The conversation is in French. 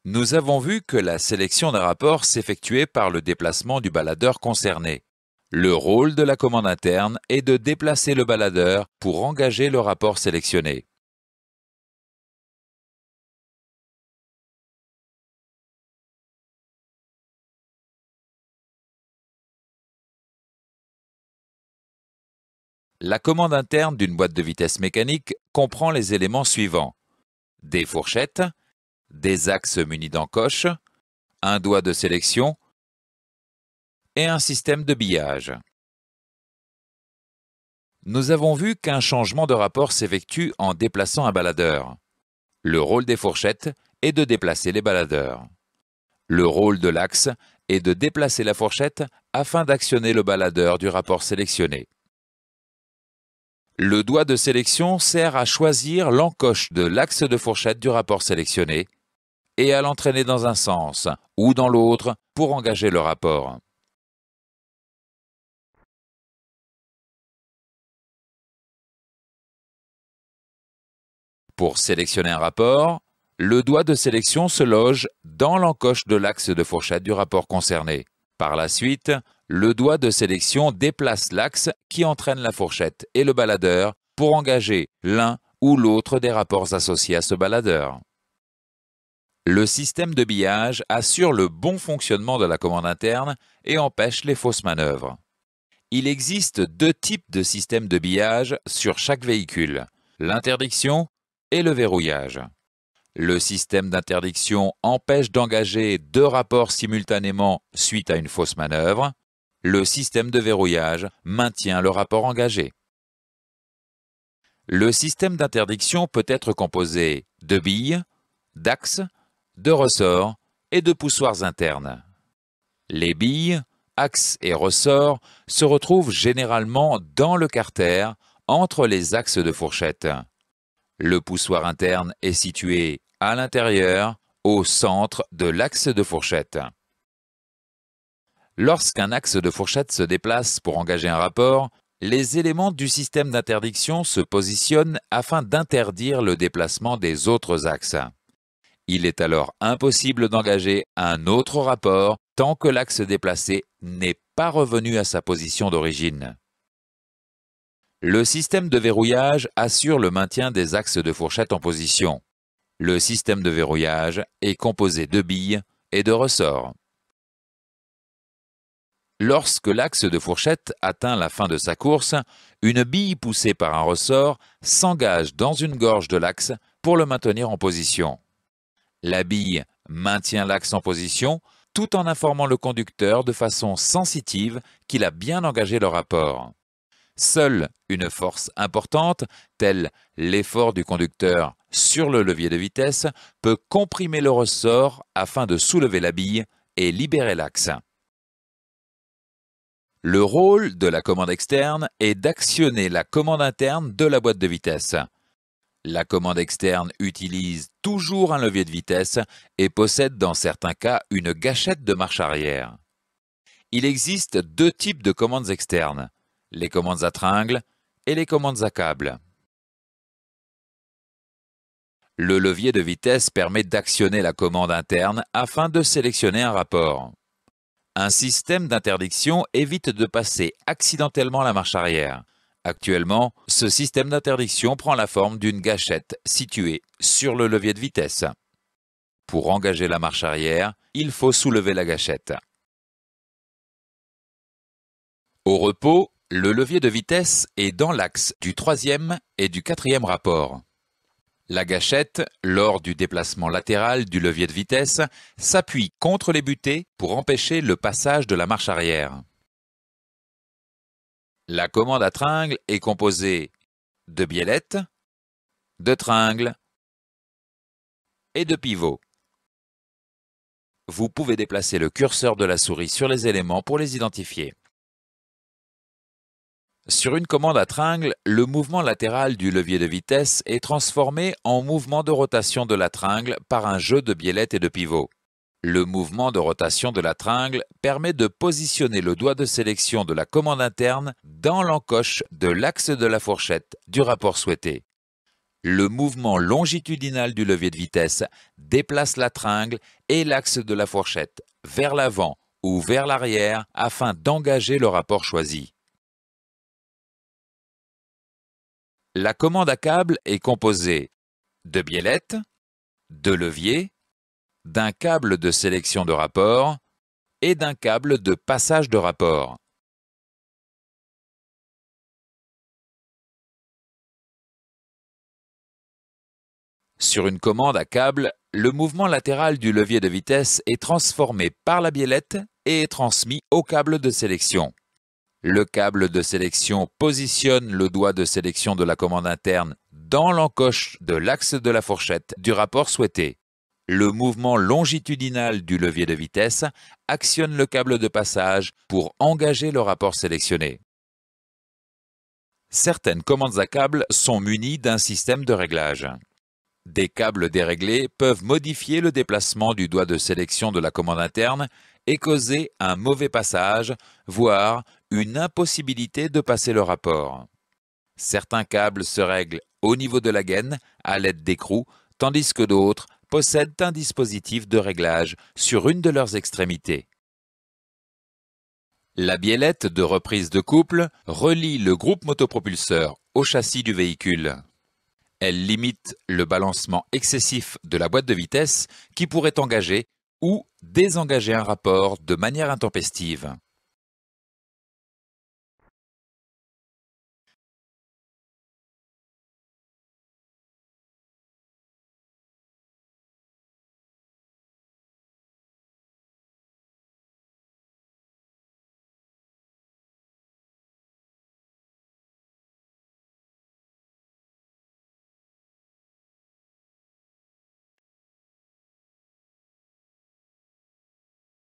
Nous avons vu que la sélection d'un rapport s'effectuait par le déplacement du baladeur concerné. Le rôle de la commande interne est de déplacer le baladeur pour engager le rapport sélectionné. La commande interne d'une boîte de vitesse mécanique comprend les éléments suivants: des fourchettes, des axes munis d'encoches, un doigt de sélection et un système de biallage. Nous avons vu qu'un changement de rapport s'effectue en déplaçant un baladeur. Le rôle des fourchettes est de déplacer les baladeurs. Le rôle de l'axe est de déplacer la fourchette afin d'actionner le baladeur du rapport sélectionné. Le doigt de sélection sert à choisir l'encoche de l'axe de fourchette du rapport sélectionné et à l'entraîner dans un sens ou dans l'autre pour engager le rapport. Pour sélectionner un rapport, le doigt de sélection se loge dans l'encoche de l'axe de fourchette du rapport concerné. Par la suite, le doigt de sélection déplace l'axe qui entraîne la fourchette et le baladeur pour engager l'un ou l'autre des rapports associés à ce baladeur. Le système de biallage assure le bon fonctionnement de la commande interne et empêche les fausses manœuvres. Il existe deux types de systèmes de biallage sur chaque véhicule: l'interdiction et le verrouillage. Le système d'interdiction empêche d'engager deux rapports simultanément suite à une fausse manœuvre. Le système de verrouillage maintient le rapport engagé. Le système d'interdiction peut être composé de billes, d'axes, de ressorts et de poussoirs internes. Les billes, axes et ressorts se retrouvent généralement dans le carter entre les axes de fourchette. Le poussoir interne est situé à l'intérieur, au centre de l'axe de fourchette. Lorsqu'un axe de fourchette se déplace pour engager un rapport, les éléments du système d'interdiction se positionnent afin d'interdire le déplacement des autres axes. Il est alors impossible d'engager un autre rapport tant que l'axe déplacé n'est pas revenu à sa position d'origine. Le système de verrouillage assure le maintien des axes de fourchette en position. Le système de verrouillage est composé de billes et de ressorts. Lorsque l'axe de fourchette atteint la fin de sa course, une bille poussée par un ressort s'engage dans une gorge de l'axe pour le maintenir en position. La bille maintient l'axe en position tout en informant le conducteur de façon sensitive qu'il a bien engagé le rapport. Seule une force importante, telle l'effort du conducteur sur le levier de vitesse, peut comprimer le ressort afin de soulever la bille et libérer l'axe. Le rôle de la commande externe est d'actionner la commande interne de la boîte de vitesse. La commande externe utilise toujours un levier de vitesse et possède dans certains cas une gâchette de marche arrière. Il existe deux types de commandes externes: les commandes à tringle et les commandes à câble. Le levier de vitesse permet d'actionner la commande interne afin de sélectionner un rapport. Un système d'interdiction évite de passer accidentellement la marche arrière. Actuellement, ce système d'interdiction prend la forme d'une gâchette située sur le levier de vitesse. Pour engager la marche arrière, il faut soulever la gâchette. Au repos, le levier de vitesse est dans l'axe du troisième et du quatrième rapport. La gâchette, lors du déplacement latéral du levier de vitesse, s'appuie contre les butées pour empêcher le passage de la marche arrière. La commande à tringle est composée de biellettes, de tringles et de pivots. Vous pouvez déplacer le curseur de la souris sur les éléments pour les identifier. Sur une commande à tringle, le mouvement latéral du levier de vitesse est transformé en mouvement de rotation de la tringle par un jeu de biellettes et de pivots. Le mouvement de rotation de la tringle permet de positionner le doigt de sélection de la commande interne dans l'encoche de l'axe de la fourchette du rapport souhaité. Le mouvement longitudinal du levier de vitesse déplace la tringle et l'axe de la fourchette vers l'avant ou vers l'arrière afin d'engager le rapport choisi. La commande à câble est composée de biellettes, de leviers, d'un câble de sélection de rapport et d'un câble de passage de rapport. Sur une commande à câble, le mouvement latéral du levier de vitesse est transformé par la biellette et est transmis au câble de sélection. Le câble de sélection positionne le doigt de sélection de la commande interne dans l'encoche de l'axe de la fourchette du rapport souhaité. Le mouvement longitudinal du levier de vitesse actionne le câble de passage pour engager le rapport sélectionné. Certaines commandes à câble sont munies d'un système de réglage. Des câbles déréglés peuvent modifier le déplacement du doigt de sélection de la commande interne et causer un mauvais passage, voire une impossibilité de passer le rapport. Certains câbles se règlent au niveau de la gaine à l'aide d'écrous, tandis que d'autres possèdent un dispositif de réglage sur une de leurs extrémités. La biellette de reprise de couple relie le groupe motopropulseur au châssis du véhicule. Elle limite le balancement excessif de la boîte de vitesse qui pourrait engager ou désengager un rapport de manière intempestive.